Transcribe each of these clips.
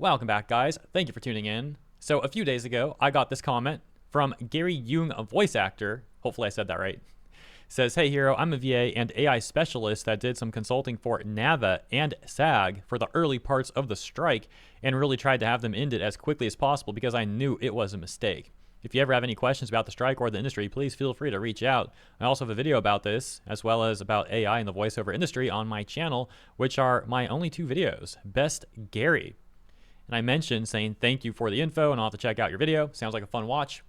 Welcome back, guys. Thank you for tuning in. So a few days ago, I got this comment from Gary Jung, a voice actor. Hopefully I said that right. Says, hey Hero, I'm a VA and AI specialist that did some consulting for NAVA and SAG for the early parts of the strike and really tried to have them ended as quickly as possible because I knew it was a mistake. If you ever have any questions about the strike or the industry, please feel free to reach out. I also have a video about this, as well as about AI and the voiceover industry on my channel, which are my only two videos. Best Gary. And I mentioned saying thank you for the info and I'll have to check out your video. Sounds like a fun watch.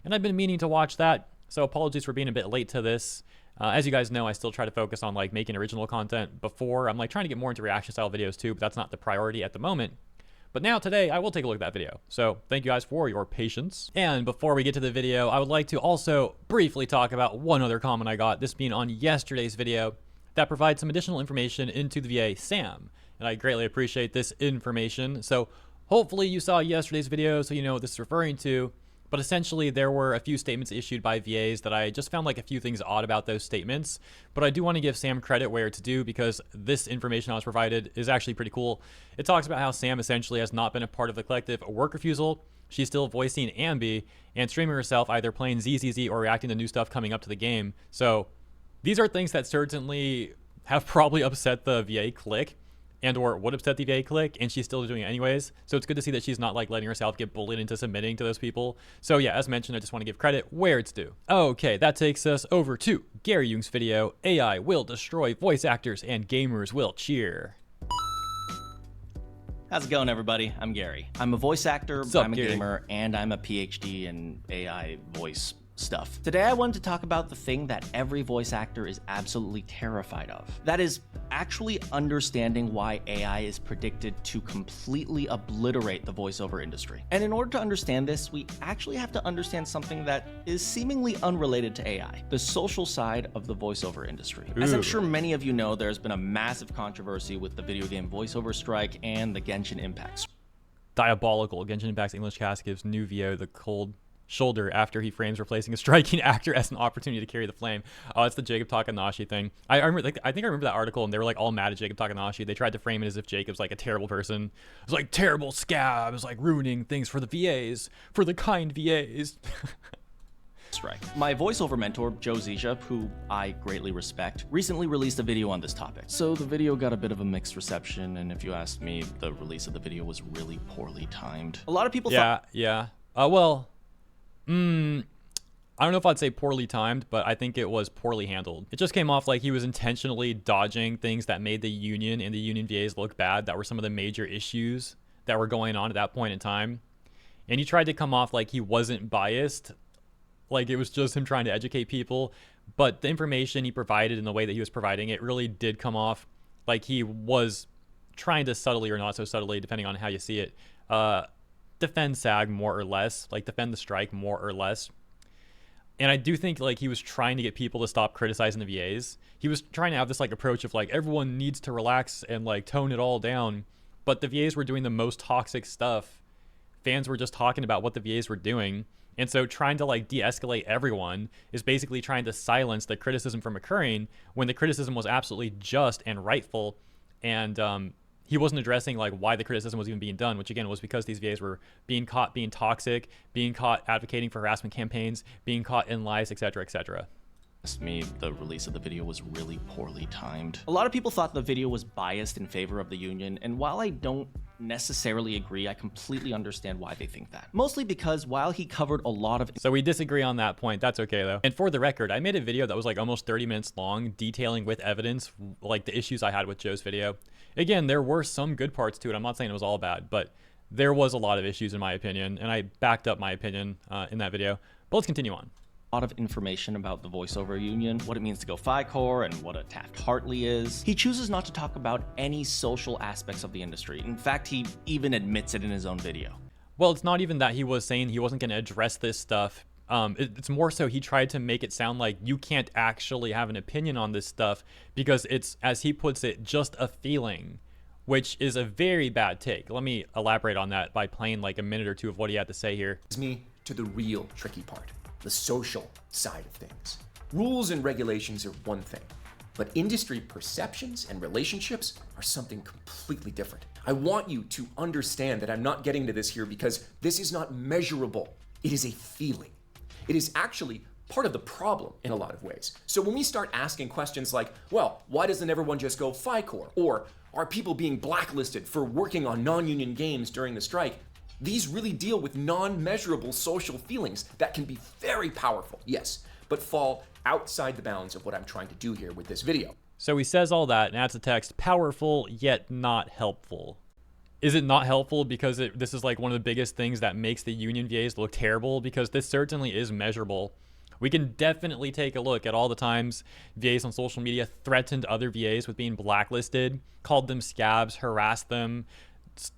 And I've been meaning to watch that, so apologies for being a bit late to this. As you guys know, I still try to focus on like making original content before. I'm like trying to get more into reaction style videos too, but that's not the priority at the moment. But now today, I will take a look at that video. So thank you guys for your patience. And before we get to the video, I would like to also briefly talk about one other comment I got, this being on yesterday's video, that provides some additional information into the VA SAM. And I greatly appreciate this information. So hopefully you saw yesterday's video so you know what this is referring to. But essentially, there were a few statements issued by VAs that I just found like a few things odd about those statements. But I do want to give Sam credit where it's due because this information I was provided is actually pretty cool. It talks about how Sam essentially has not been a part of the collective work refusal. She's still voicing Ambi and streaming herself, either playing ZZZ or reacting to new stuff coming up to the game. So these are things that certainly have probably upset the VA clique and or would upset the VA clique, and she's still doing it anyways. So it's good to see that she's not like letting herself get bullied into submitting to those people. So yeah, as mentioned, I just want to give credit where it's due. Okay, that takes us over to Gary Jung's video, AI will destroy voice actors and gamers will cheer. How's it going, everybody? I'm Gary. I'm a voice actor, I'm a Gary? gamer, and I'm a PhD in AI voice stuff. Today I wanted to talk about the thing that every voice actor is absolutely terrified of. That is actually understanding why AI is predicted to completely obliterate the voiceover industry. And in order to understand this, we actually have to understand something that is seemingly unrelated to AI, the social side of the voiceover industry. As I'm sure many of you know, there's been a massive controversy with the video game voiceover strike and the Genshin Impact. Diabolical. Genshin Impact's English cast gives new VO the cold shoulder after he frames replacing a striking actor as an opportunity to carry the flame. Oh, it's the Jacob Takanashi thing. I remember, like, I think I remember that article, and they were like all mad at Jacob Takanashi. They tried to frame it as if Jacob's like a terrible person. It was like terrible scabs, like ruining things for the VAs, for the kind VAs. Strike. My voiceover mentor, Joe Zizia, who I greatly respect, recently released a video on this topic. So the video got a bit of a mixed reception, and if you ask me, the release of the video was really poorly timed. A lot of people thought... I don't know if I'd say poorly timed, but I think it was poorly handled. It just came off like he was intentionally dodging things that made the union and the union VAs look bad. That were some of the major issues that were going on at that point in time. And he tried to come off like he wasn't biased, like it was just him trying to educate people. But the information he provided and the way that he was providing it really did come off like he was trying to subtly or not so subtly, depending on how you see it, defend SAG more or less, like defend the strike more or less. And I do think like he was trying to get people to stop criticizing the VAs. He was trying to have this like approach of like everyone needs to relax and like tone it all down. But the VAs were doing the most toxic stuff. Fans were just talking about what the VAs were doing. And so trying to like de-escalate everyone is basically trying to silence the criticism from occurring when the criticism was absolutely just and rightful. And he wasn't addressing like why the criticism was even being done, which again was because these VAs were being caught being toxic, being caught advocating for harassment campaigns, being caught in lies, etc., etc. Me, the release of the video was really poorly timed. A lot of people thought the video was biased in favor of the union, and while I don't necessarily agree, I completely understand why they think that. Mostly because while he covered a lot of... So we disagree on that point. That's okay though. And for the record, I made a video that was like almost 30 minutes long, detailing with evidence like the issues I had with Joe's video. Again, there were some good parts to it. I'm not saying it was all bad, but there was a lot of issues in my opinion, and I backed up my opinion in that video. But let's continue on. Lot of information about the voiceover union, what it means to go FICOR, and what a Taft-Hartley is. He chooses not to talk about any social aspects of the industry. In fact, he even admits it in his own video. Well, it's not even that he was saying he wasn't going to address this stuff. It's more so he tried to make it sound like you can't actually have an opinion on this stuff because it's, as he puts it, just a feeling, which is a very bad take. Let me elaborate on that by playing like a minute or two of what he had to say here. Brings me to the real tricky part, the social side of things. Rules and regulations are one thing, but industry perceptions and relationships are something completely different. I want you to understand that I'm not getting to this here because this is not measurable. It is a feeling. It is actually part of the problem in a lot of ways. So when we start asking questions like, well, why doesn't everyone just go FICOR? Or are people being blacklisted for working on non-union games during the strike? These really deal with non-measurable social feelings that can be very powerful, yes, but fall outside the bounds of what I'm trying to do here with this video. So he says all that and adds the text, powerful yet not helpful. Is it not helpful because this is like one of the biggest things that makes the union VAs look terrible? Because this certainly is measurable. We can definitely take a look at all the times VAs on social media threatened other VAs with being blacklisted, called them scabs, harassed them,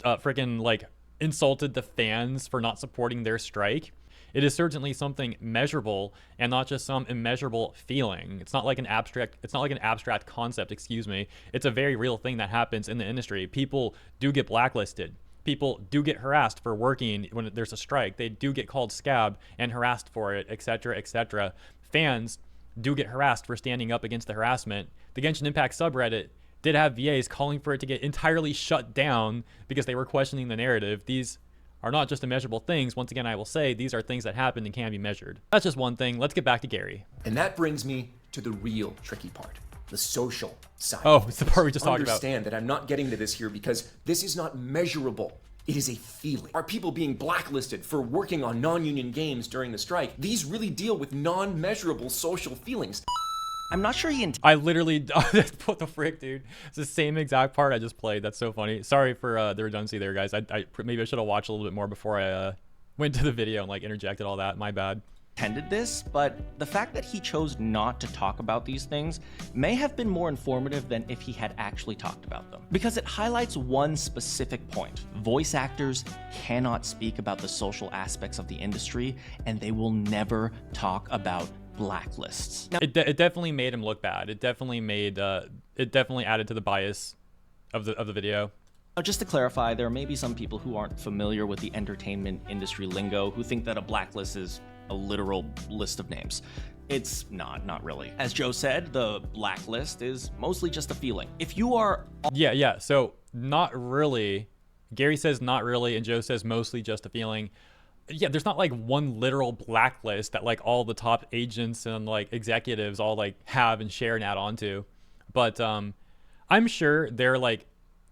freaking like insulted the fans for not supporting their strike. It is certainly something measurable and not just some immeasurable feeling. It's not like an abstract concept, excuse me. It's a very real thing that happens in the industry. People do get blacklisted. People do get harassed for working when there's a strike. They do get called scab and harassed for it, etc., etc. Fans do get harassed for standing up against the harassment. The Genshin Impact subreddit did have VAs calling for it to get entirely shut down because they were questioning the narrative. These are not just immeasurable things. Once again, I will say these are things that happen and can be measured. That's just one thing. Let's get back to Gary. And that brings me to the real tricky part, the social side. Oh, it's the part we just talked about. Understand that I'm not getting to this here because this is not measurable. It is a feeling. Are people being blacklisted for working on non-union games during the strike? These really deal with non-measurable social feelings. I'm not sure he I literally, what the frick, dude? It's the same exact part I just played. That's so funny. Sorry for the redundancy there, guys. Maybe I should have watched a little bit more before I went to the video and like interjected all that. My bad. intended this, but the fact that he chose not to talk about these things may have been more informative than if he had actually talked about them. Because it highlights one specific point. Voice actors cannot speak about the social aspects of the industry, and they will never talk about blacklists. Now, it definitely made him look bad. It definitely made it definitely added to the bias of the video. Now, just to clarify, there may be some people who aren't familiar with the entertainment industry lingo who think that a blacklist is a literal list of names. It's not really. As Joe said, the blacklist is mostly just a feeling. If you are... Yeah, so not really. Gary says not really, and Joe says mostly just a feeling. Yeah, there's not like one literal blacklist that like all the top agents and like executives all like have and share and add on to. But I'm sure they're like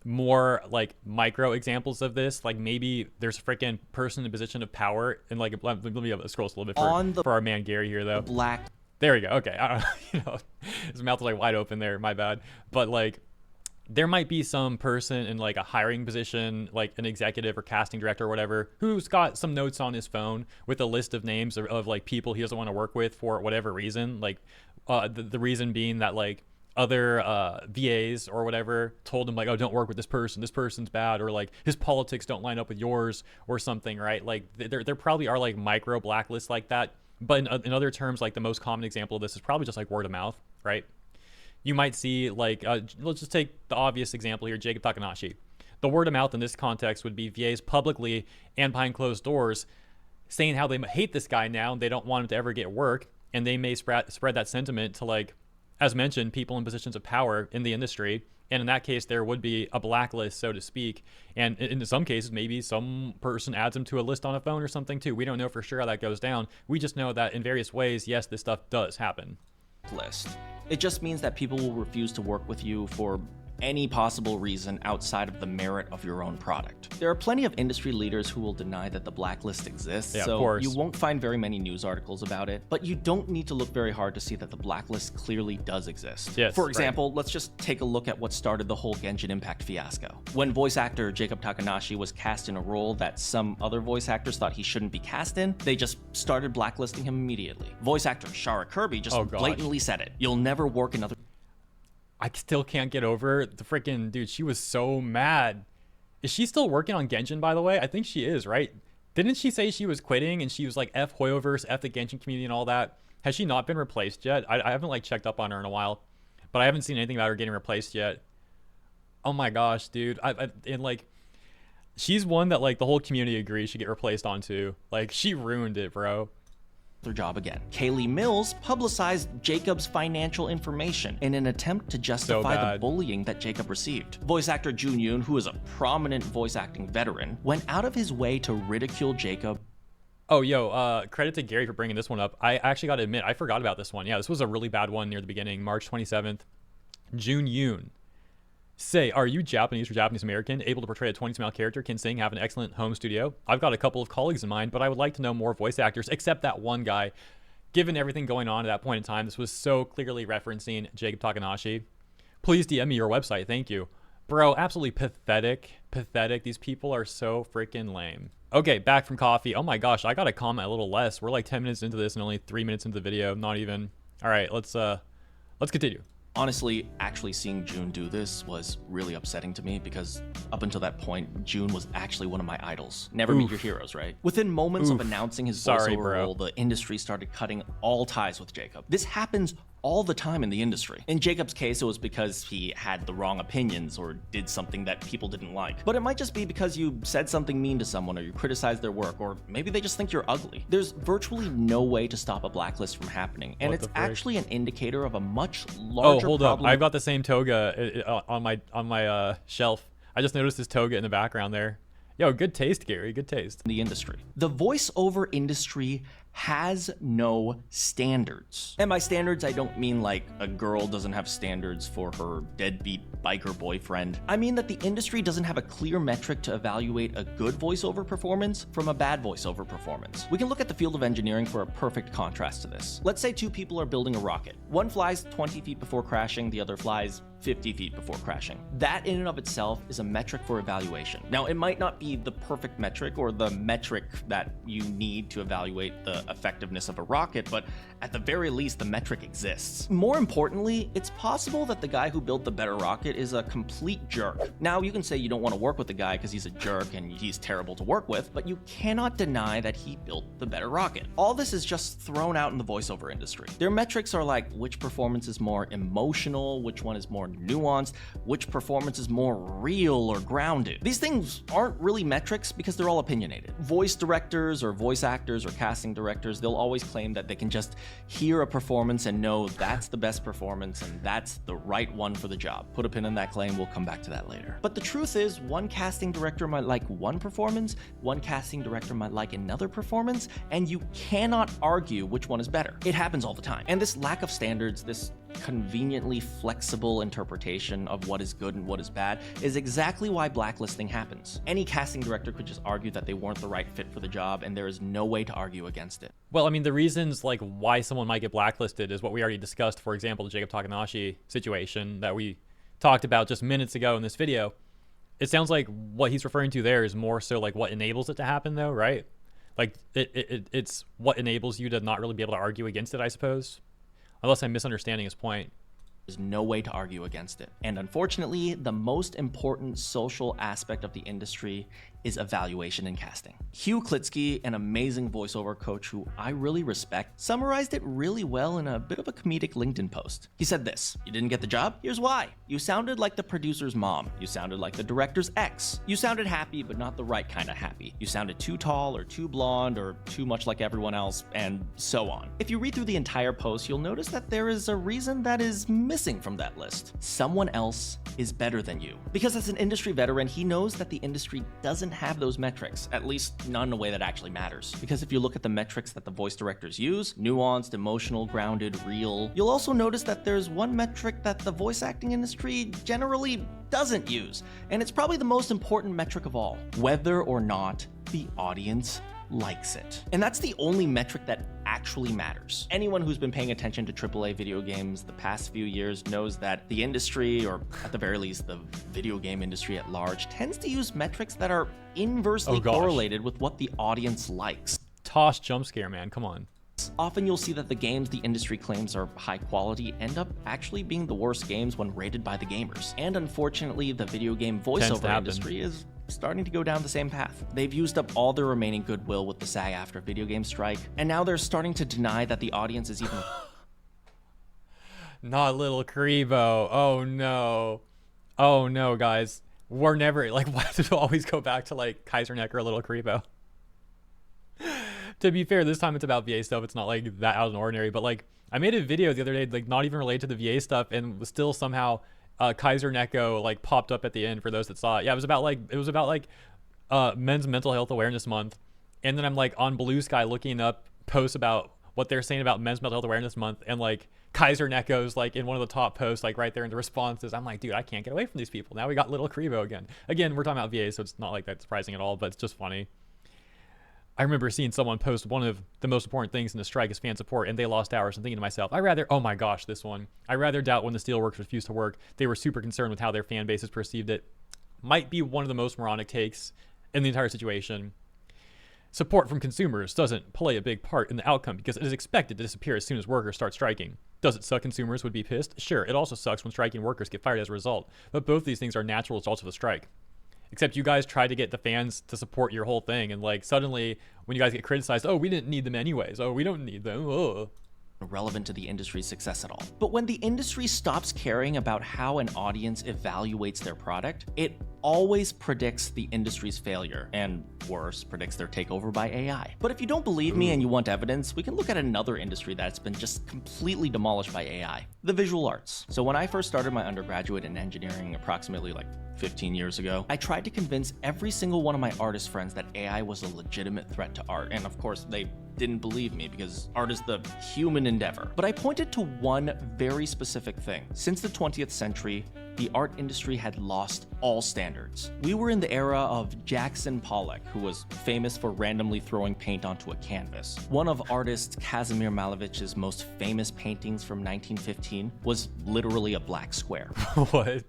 more like micro examples of this. Like maybe there's a freaking person in a position of power, and like let me scroll a little bit for our man Gary here though. There we go. Okay, I don't know, you know, his mouth was like wide open there. My bad. But like there might be some person in like a hiring position, like an executive or casting director or whatever, who's got some notes on his phone with a list of names of like people he doesn't want to work with for whatever reason. Like the reason being that like other VAs or whatever told him like, oh, don't work with this person, this person's bad, or like his politics don't line up with yours or something, right? Like there probably are like micro blacklists like that, but in other terms, like the most common example of this is probably just like word of mouth, right? You might see like let's just take the obvious example here, Jacob Takanashi. The word of mouth in this context would be VAs publicly and behind closed doors saying how they hate this guy now and they don't want him to ever get work, and they may spread that sentiment to, like, as mentioned, people in positions of power in the industry. And in that case, there would be a blacklist, so to speak. And in some cases, maybe some person adds them to a list on a phone or something too. We don't know for sure how that goes down. We just know that in various ways, yes, this stuff does happen. List. It just means that people will refuse to work with you for any possible reason outside of the merit of your own product. There are plenty of industry leaders who will deny that the blacklist exists, yeah, so you won't find very many news articles about it, but you don't need to look very hard to see that the blacklist clearly does exist. Yes, for example, let's just take a look at what started the whole Genshin Impact fiasco. When voice actor Jacob Takanashi was cast in a role that some other voice actors thought he shouldn't be cast in, they just started blacklisting him immediately. Voice actor Shara Kirby just blatantly said it. You'll never work another... I still can't get over the freaking dude. She was so mad. Is she still working on Genshin, by the way? I think she is, right? Didn't she say she was quitting and she was like F Hoyoverse, F the Genshin community and all that? Has she not been replaced yet? I haven't like checked up on her in a while, but I haven't seen anything about her getting replaced yet. Oh my gosh, dude. And like, she's one that like the whole community agrees should get replaced on too. Like, she ruined it, bro. their job again. Kaylee Mills publicized Jacob's financial information in an attempt to justify the bullying that Jacob received. Voice actor Jun Yoon, who is a prominent voice acting veteran, went out of his way to ridicule Jacob. Oh, yo, credit to Gary for bringing this one up. I actually got to admit, I forgot about this one. Yeah, this was a really bad one near the beginning, March 27th. Jun Yoon. Say, are you Japanese or Japanese American, able to portray a 20s male character, can sing, have an excellent home studio? I've got a couple of colleagues in mind, but I would like to know more voice actors, except that one guy. Given everything going on at that point in time, this was so clearly referencing Jacob Takanashi. Please DM me your website, thank you. Bro, absolutely pathetic. Pathetic. These people are so freaking lame. Okay, back from coffee. Oh my gosh, I got to comment a little less. We're like 10 minutes into this and only 3 minutes into the video. Not even. All right, let's continue. Honestly, actually seeing Jun do this was really upsetting to me because up until that point, Jun was actually one of my idols. Never meet your heroes, right? Within moments of announcing his voiceover role, the industry started cutting all ties with Jacob. This happens all the time in the industry. In Jacob's case, it was because he had the wrong opinions or did something that people didn't like. But it might just be because you said something mean to someone or you criticized their work, or maybe they just think you're ugly. There's virtually no way to stop a blacklist from happening, and it's actually an indicator of a much larger hold problem. up. I've got the same toga on my shelf. I just noticed his toga in the background there. Yo, good taste, Gary. Good taste. The industry. The voiceover industry has no standards. And by standards, I don't mean like a girl doesn't have standards for her deadbeat biker boyfriend. I mean that the industry doesn't have a clear metric to evaluate a good voiceover performance from a bad voiceover performance. We can look at the field of engineering for a perfect contrast to this. Let's say two people are building a rocket. One flies 20 feet before crashing, the other flies 50 feet before crashing. That in and of itself is a metric for evaluation. Now, it might not be the perfect metric or the metric that you need to evaluate the effectiveness of a rocket, but at the very least, the metric exists. More importantly, it's possible that the guy who built the better rocket is a complete jerk. Now, you can say you don't want to work with the guy because he's a jerk and he's terrible to work with, but you cannot deny that he built the better rocket. All this is just thrown out in the voiceover industry. Their metrics are like which performance is more emotional, which one is more nuanced, which performance is more real or grounded. These things aren't really metrics because they're all opinionated. Voice directors or voice actors or casting directors, they'll always claim that they can just hear a performance and know that's the best performance and that's the right one for the job. Put a pin in that claim, we'll come back to that later. But the truth is, one casting director might like one performance, one casting director might like another performance, and you cannot argue which one is better. It happens all the time. And this lack of standards, this conveniently flexible interpretation of what is good and what is bad is exactly why blacklisting happens. Any casting director could just argue that they weren't the right fit for the job, and there is no way to argue against it. Well, I mean, the reasons like why someone might get blacklisted is what we already discussed. For example, the Jacob Takanashi situation that we talked about just minutes ago in this video. It sounds like what he's referring to there is more so like what enables it to happen though, right? Like it's what enables you to not really be able to argue against it, I suppose. Unless I'm misunderstanding his point. There's no way to argue against it. And unfortunately, the most important social aspect of the industry is evaluation and casting. Hugh Klitsky, an amazing voiceover coach who I really respect, summarized it really well in a bit of a comedic LinkedIn post. He said this: "You didn't get the job? Here's why. You sounded like the producer's mom. You sounded like the director's ex. You sounded happy, but not the right kind of happy. You sounded too tall or too blonde or too much like everyone else, and so on." If you read through the entire post, you'll notice that there is a reason that is missing from that list. Someone else is better than you. Because as an industry veteran, he knows that the industry doesn't have those metrics, at least not in a way that actually matters. Because if you look at the metrics that the voice directors use, nuanced, emotional, grounded, real, you'll also notice that there's one metric that the voice acting industry generally doesn't use, and it's probably the most important metric of all: whether or not the audience likes it. And that's the only metric that actually matters. Anyone who's been paying attention to AAA video games the past few years knows that the industry, or at the very least the video game industry at large, tends to use metrics that are inversely correlated with what the audience likes. Tosh jump scare, man, come on. Often you'll see that the games the industry claims are high quality end up actually being the worst games when rated by the gamers. And unfortunately, the video game voiceover industry is starting to go down the same path. They've used up all their remaining goodwill with the SAG-AFTRA video game strike, and now they're starting to deny that the audience is even... Not little Karibo. Oh no. Oh no, guys. We're never, like, why does it always go back to like Kaiser Necker or little Karibo? To be fair, this time it's about VA stuff. It's not like that out of the ordinary, but like I made a video the other day, like not even related to the VA stuff, and was still somehow Kaiser Neko like popped up at the end for those that saw it. Yeah, it was about like Men's Mental Health Awareness Month, and then I'm like on Blue Sky looking up posts about what they're saying about Men's Mental Health Awareness Month, and like Kaiser Neko's like in one of the top posts, like right there in the responses. I'm like, dude, I can't get away from these people. Now we got Little Krivo again. Again, we're talking about VA, so it's not like that surprising at all, but it's just funny. I remember seeing someone post one of the most important things in the strike is fan support, and they lost hours, and thinking to myself, oh my gosh, this one. I rather doubt when the steelworkers refused to work. They were super concerned with how their fan bases perceived it. Might be one of the most moronic takes in the entire situation. Support from consumers doesn't play a big part in the outcome because it is expected to disappear as soon as workers start striking. Does it suck consumers would be pissed? Sure, it also sucks when striking workers get fired as a result, but both these things are natural results of the strike. Except you guys tried to get the fans to support your whole thing, and like suddenly when you guys get criticized, oh, we didn't need them anyways, oh, we don't need them, oh. Relevant to the industry's success at all. But when the industry stops caring about how an audience evaluates their product, it always predicts the industry's failure, and worse, predicts their takeover by AI. But if you don't believe me and you want evidence, we can look at another industry that's been just completely demolished by AI, the visual arts. So when I first started my undergraduate in engineering approximately like 15 years ago, I tried to convince every single one of my artist friends that AI was a legitimate threat to art, and of course they didn't believe me because art is the human endeavor. But I pointed to one very specific thing. Since the 20th century, the art industry had lost all standards. We were in the era of Jackson Pollock, who was famous for randomly throwing paint onto a canvas. One of artist Kazimir Malevich's most famous paintings from 1915 was literally a black square. What?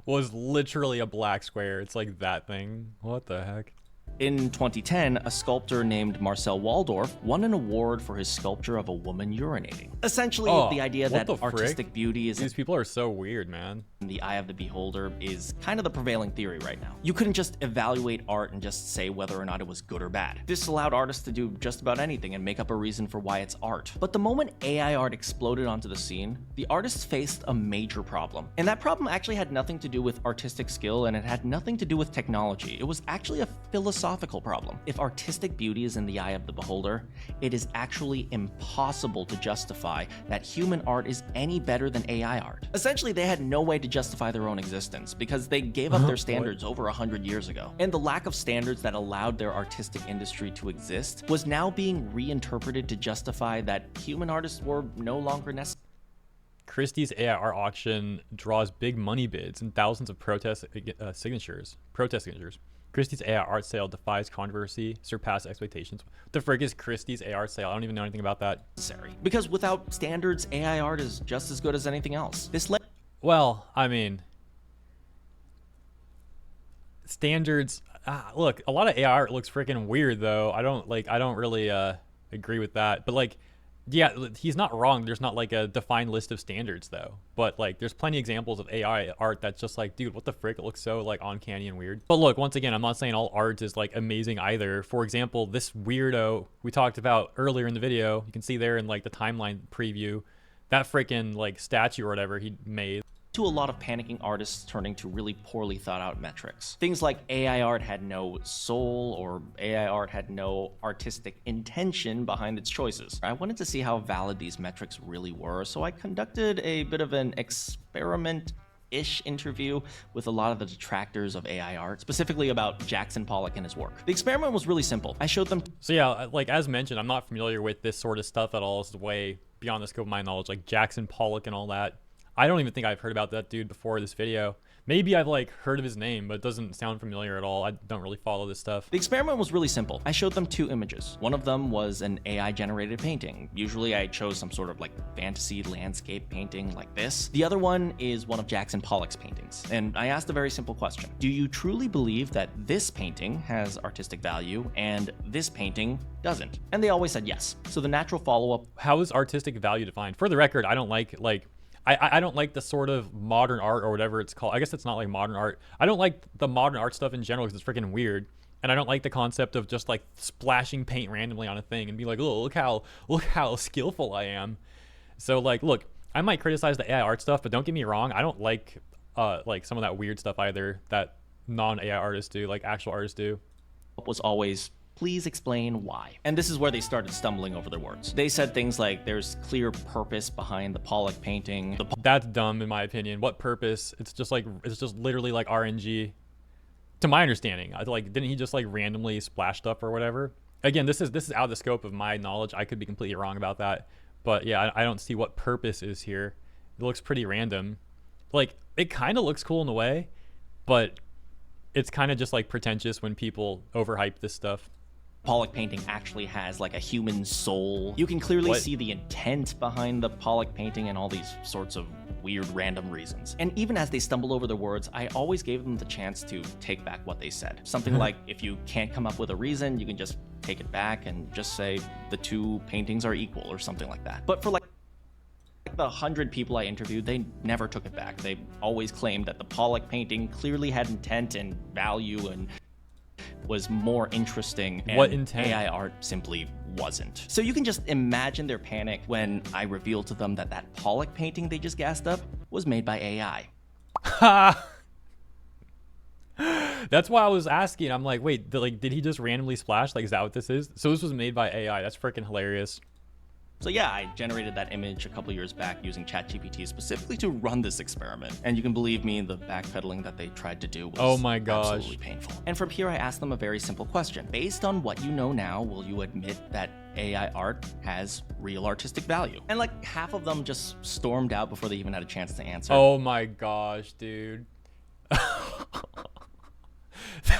Was literally a black square. It's like that thing. What the heck? In 2010, a sculptor named Marcel Waldorf won an award for his sculpture of a woman urinating. Essentially, the idea that artistic beauty is These people are so weird, man. in the eye of the beholder is kind of the prevailing theory right now. You couldn't just evaluate art and just say whether or not it was good or bad. This allowed artists to do just about anything and make up a reason for why it's art. But the moment AI art exploded onto the scene, the artists faced a major problem. And that problem actually had nothing to do with artistic skill, and it had nothing to do with technology. It was actually a philosophical problem. If artistic beauty is in the eye of the beholder, it is actually impossible to justify that human art is any better than AI art. Essentially, they had no way to justify their own existence because they gave up their standards over 100 years ago. And the lack of standards that allowed their artistic industry to exist was now being reinterpreted to justify that human artists were no longer necessary. Christie's AI art auction draws big money bids and thousands of protest signatures. Christie's AI art sale defies controversy, surpassed expectations. What the frick is Christie's AI art sale? I don't even know anything about that. Because without standards, AI art is just as good as anything else. Well, I mean, standards. Look, a lot of AI art looks freaking weird, though. I don't really agree with that. But like, yeah, he's not wrong. There's not like a defined list of standards, though. But like, there's plenty of examples of AI art that's just like, dude, what the frick? It looks so like uncanny and weird. But look, once again, I'm not saying all art is like amazing either. For example, this weirdo we talked about earlier in the video, you can see there in like the timeline preview, that freaking like statue or whatever he made. To a lot of panicking artists turning to really poorly thought out metrics. Things like AI art had no soul, or AI art had no artistic intention behind its choices. I wanted to see how valid these metrics really were, so I conducted a bit of an experiment-ish interview with a lot of the detractors of AI art, specifically about Jackson Pollock and his work. The experiment was really simple. I showed them. So yeah, like as mentioned, I'm not familiar with this sort of stuff at all. This is way beyond the scope of my knowledge, like Jackson Pollock and all that. I don't even think I've heard about that dude before this video. Maybe I've like heard of his name, but it doesn't sound familiar at all. I don't really follow this stuff. The experiment was really simple. I showed them two images. One of them was an AI generated painting. Usually I chose some sort of like fantasy landscape painting like this. The other one is one of Jackson Pollock's paintings. And I asked a very simple question. Do you truly believe that this painting has artistic value and this painting doesn't? And they always said yes. So the natural follow-up. How is artistic value defined? For the record, I don't like I don't like the sort of modern art or whatever it's called. I guess it's not like modern art. I don't like the modern art stuff in general because it's freaking weird. And I don't like the concept of just like splashing paint randomly on a thing and be like, oh, look how skillful I am. So like, look, I might criticize the AI art stuff, but don't get me wrong. I don't like some of that weird stuff either that non-AI artists do, like actual artists do. Was always, please explain why. And this is where they started stumbling over their words. They said things like, there's clear purpose behind the Pollock painting. That's dumb in my opinion. What purpose? It's just literally like RNG. To my understanding, didn't he just like randomly splash stuff or whatever? Again, this is out of the scope of my knowledge. I could be completely wrong about that, but yeah, I don't see what purpose is here. It looks pretty random. Like, it kind of looks cool in a way, but it's kind of just like pretentious when people overhype this stuff. Pollock painting actually has like a human soul. You can clearly see the intent behind the Pollock painting and all these sorts of weird random reasons. And even as they stumbled over their words, I always gave them the chance to take back what they said. Something like, if you can't come up with a reason, you can just take it back and just say the two paintings are equal or something like that. But for like the 100 people I interviewed, they never took it back. They always claimed that the Pollock painting clearly had intent and value and was more interesting, and what intent? AI art simply wasn't. So you can just imagine their panic when I revealed to them that that Pollock painting they just gassed up was made by AI. That's why I was asking. I'm like, wait, did he just randomly splash? Like, is that what this is? So this was made by AI. That's freaking hilarious. So yeah, I generated that image a couple years back using ChatGPT specifically to run this experiment. And you can believe me, the backpedaling that they tried to do was oh my gosh, absolutely painful. And from here, I asked them a very simple question. Based on what you know now, will you admit that AI art has real artistic value? And like half of them just stormed out before they even had a chance to answer. Oh my gosh, dude.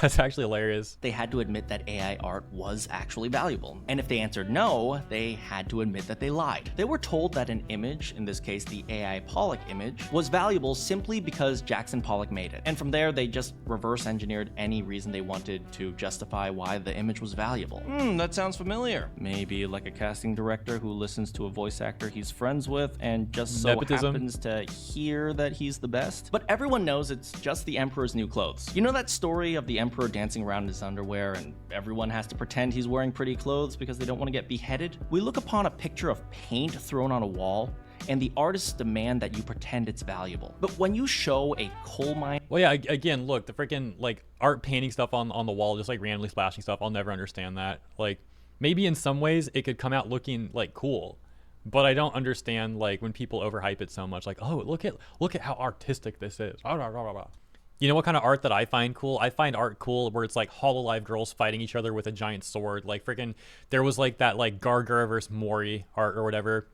That's actually hilarious. They had to admit that AI art was actually valuable. And if they answered no, they had to admit that they lied. They were told that an image, in this case the AI Pollock image, was valuable simply because Jackson Pollock made it. And from there, they just reverse engineered any reason they wanted to justify why the image was valuable. That sounds familiar. Maybe like a casting director who listens to a voice actor he's friends with and just so happens to hear that he's the best. But everyone knows it's just the Emperor's new clothes. You know that story of the Emperor dancing around in his underwear and everyone has to pretend he's wearing pretty clothes because they don't want to get beheaded? We look upon a picture of paint thrown on a wall and the artists demand that you pretend it's valuable. But when you show a coal mine... Well, yeah, again, look, the freaking like art painting stuff on the wall, just like randomly splashing stuff, I'll never understand that. Like, maybe in some ways it could come out looking like cool, but I don't understand like when people overhype it so much. Like, oh, look at how artistic this is. You know what kind of art that I find cool? I find art cool where it's like Hololive girls fighting each other with a giant sword. Like freaking, there was like that like Gargura versus Mori art or whatever.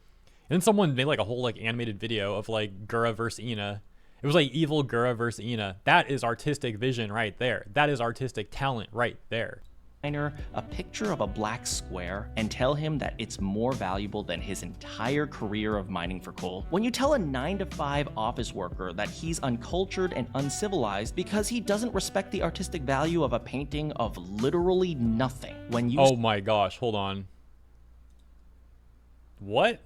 And then someone made like a whole like animated video of like Gura versus Ina. It was like evil Gura versus Ina. That is artistic vision right there. That is artistic talent right there. A picture of a black square and tell him that it's more valuable than his entire career of mining for coal. When you tell a 9-to-5 office worker that he's uncultured and uncivilized because he doesn't respect the artistic value of a painting of literally nothing. When you Oh my gosh, hold on. What?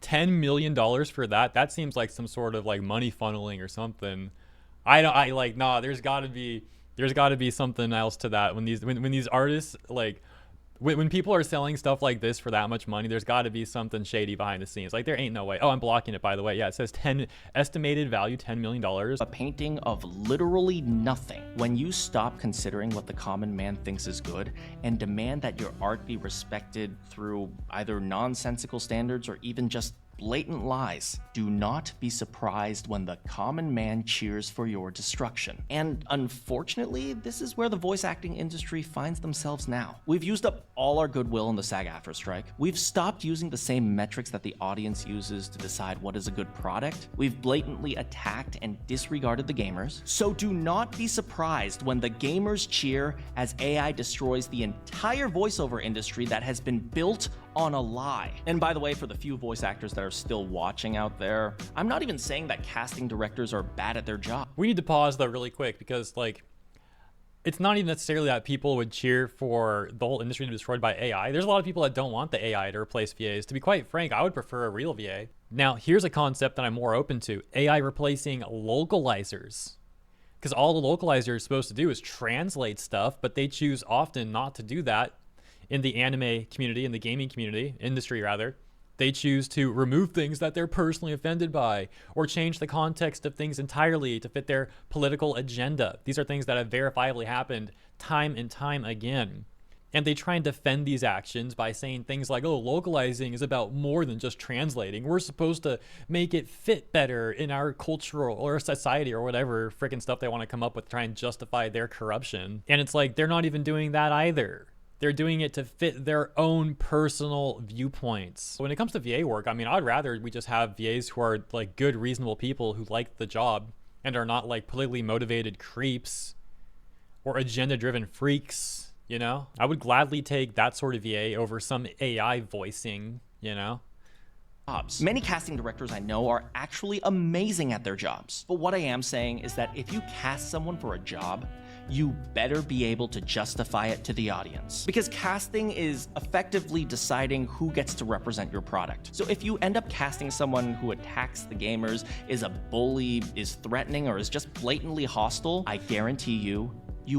$10 million for that? That seems like some sort of like money funneling or something. There's gotta be something else to that. When these artists, like when people are selling stuff like this for that much money, there's gotta be something shady behind the scenes. Like, there ain't no way. Oh, I'm blocking it, by the way. Yeah, it says estimated value $10 million. A painting of literally nothing. When you stop considering what the common man thinks is good and demand that your art be respected through either nonsensical standards or even just blatant lies, do not be surprised when the common man cheers for your destruction. And unfortunately, this is where the voice acting industry finds themselves now. We've used up all our goodwill in the SAG-AFTRA strike. We've stopped using the same metrics that the audience uses to decide what is a good product. We've blatantly attacked and disregarded the gamers. So do not be surprised when the gamers cheer as AI destroys the entire voiceover industry that has been built on a lie. And by the way, for the few voice actors that are still watching out there, I'm not even saying that casting directors are bad at their job. We need to pause though really quick because like, it's not even necessarily that people would cheer for the whole industry to be destroyed by AI. There's a lot of people that don't want the AI to replace VAs. To be quite frank, I would prefer a real VA. Now, here's a concept that I'm more open to. AI replacing localizers. Because all the localizer is supposed to do is translate stuff, but they choose often not to do that in the anime community, in the gaming community, industry rather. They choose to remove things that they're personally offended by, or change the context of things entirely to fit their political agenda. These are things that have verifiably happened time and time again. And they try and defend these actions by saying things like, oh, localizing is about more than just translating. We're supposed to make it fit better in our cultural or society or whatever freaking stuff they want to come up with to try and justify their corruption. And it's like, they're not even doing that either. They're doing it to fit their own personal viewpoints. When it comes to VA work, I mean, I'd rather we just have VAs who are like good, reasonable people who like the job and are not like politically motivated creeps or agenda-driven freaks, you know? I would gladly take that sort of VA over some AI voicing, you know? Many casting directors I know are actually amazing at their jobs. But what I am saying is that if you cast someone for a job, you better be able to justify it to the audience. Because casting is effectively deciding who gets to represent your product. So if you end up casting someone who attacks the gamers, is a bully, is threatening, or is just blatantly hostile, I guarantee you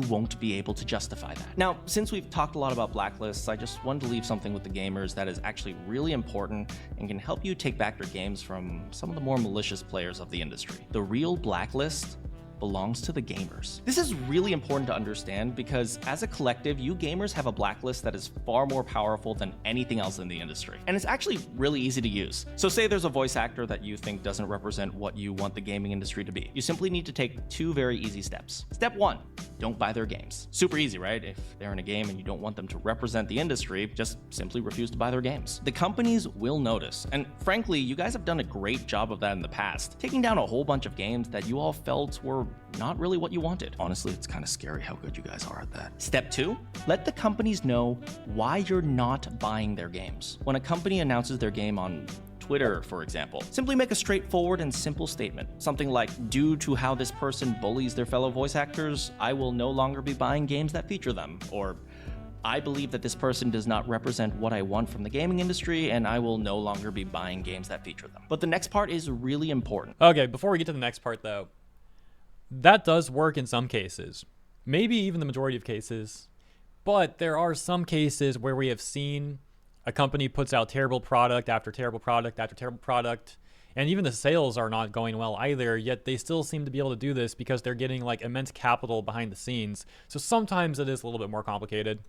won't be able to justify that. Now, since we've talked a lot about blacklists, I just wanted to leave something with the gamers that is actually really important and can help you take back your games from some of the more malicious players of the industry. The real blacklist belongs to the gamers. This is really important to understand because as a collective, you gamers have a blacklist that is far more powerful than anything else in the industry. And it's actually really easy to use. So say there's a voice actor that you think doesn't represent what you want the gaming industry to be. You simply need to take 2 very easy steps. Step 1, don't buy their games. Super easy, right? If they're in a game and you don't want them to represent the industry, just simply refuse to buy their games. The companies will notice. And frankly, you guys have done a great job of that in the past, taking down a whole bunch of games that you all felt were not really what you wanted. Honestly, it's kind of scary how good you guys are at that. Step 2, let the companies know why you're not buying their games. When a company announces their game on Twitter, for example, simply make a straightforward and simple statement. Something like, due to how this person bullies their fellow voice actors, I will no longer be buying games that feature them. Or, I believe that this person does not represent what I want from the gaming industry, and I will no longer be buying games that feature them. But the next part is really important. Okay, before we get to the next part though, that does work in some cases, maybe even the majority of cases, but there are some cases where we have seen a company puts out terrible product after terrible product after terrible product, and even the sales are not going well either, yet they still seem to be able to do this because they're getting like immense capital behind the scenes. So sometimes it is a little bit more complicated.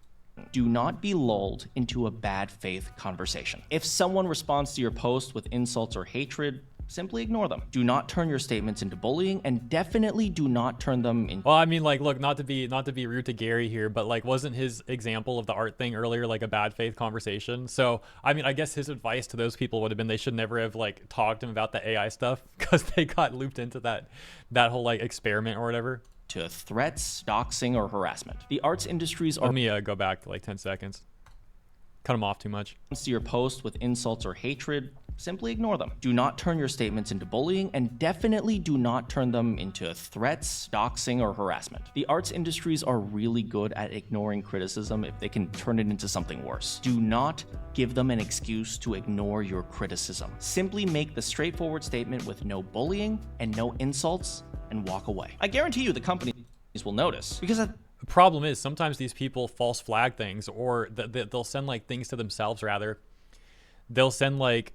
Do not be lulled into a bad faith conversation. If someone responds to your post with insults or hatred, simply ignore them. Do not turn your statements into bullying, and definitely do not turn them into... Well, I mean, like, look, not to be rude to Gary here, but like, wasn't his example of the art thing earlier like a bad faith conversation? So, I mean, I guess his advice to those people would have been they should never have like talked to him about the AI stuff because they got looped into that whole like experiment or whatever. To threats, doxing, or harassment. The arts industries are... Let me go back like 10 seconds. Cut him off too much. To your post with insults or hatred, simply ignore them. Do not turn your statements into bullying, and definitely do not turn them into threats, doxing, or harassment. The arts industries are really good at ignoring criticism if they can turn it into something worse. Do not give them an excuse to ignore your criticism. Simply make the straightforward statement with no bullying and no insults and walk away. I guarantee you the companies will notice because the problem is sometimes these people false flag things, or they'll send like things to themselves rather. They'll send like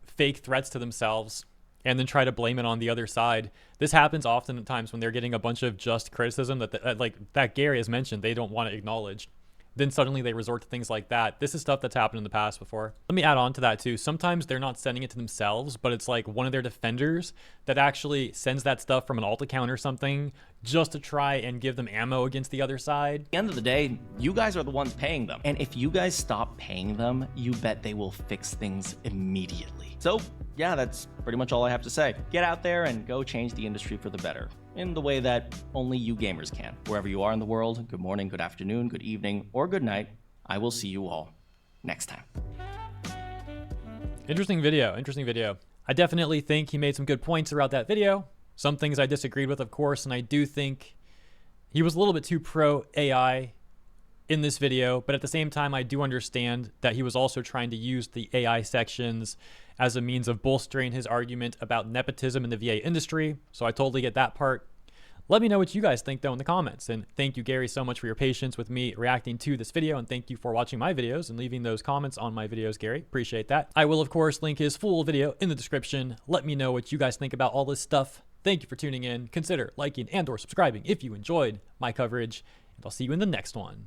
fake threats to themselves and then try to blame it on the other side. This happens oftentimes when they're getting a bunch of just criticism that Gary has mentioned they don't want to acknowledge. Then suddenly they resort to things like that. This is stuff that's happened in the past before. Let me add on to that too. Sometimes they're not sending it to themselves, but it's like one of their defenders that actually sends that stuff from an alt account or something just to try and give them ammo against the other side. At the end of the day, you guys are the ones paying them. And if you guys stop paying them, you bet they will fix things immediately. So yeah, that's pretty much all I have to say. Get out there and go change the industry for the better, in the way that only you gamers can. Wherever you are in the world, good morning, good afternoon, good evening, or good night. I will see you all next time. Interesting video. I definitely think he made some good points throughout that video. Some things I disagreed with, of course, and I do think he was a little bit too pro AI in this video, but at the same time, I do understand that he was also trying to use the AI sections as a means of bolstering his argument about nepotism in the VA industry. So I totally get that part. Let me know what you guys think though in the comments. And thank you, Gary, so much for your patience with me reacting to this video. And thank you for watching my videos and leaving those comments on my videos, Gary. Appreciate that. I will, of course, link his full video in the description. Let me know what you guys think about all this stuff. Thank you for tuning in. Consider liking and or subscribing if you enjoyed my coverage. And I'll see you in the next one.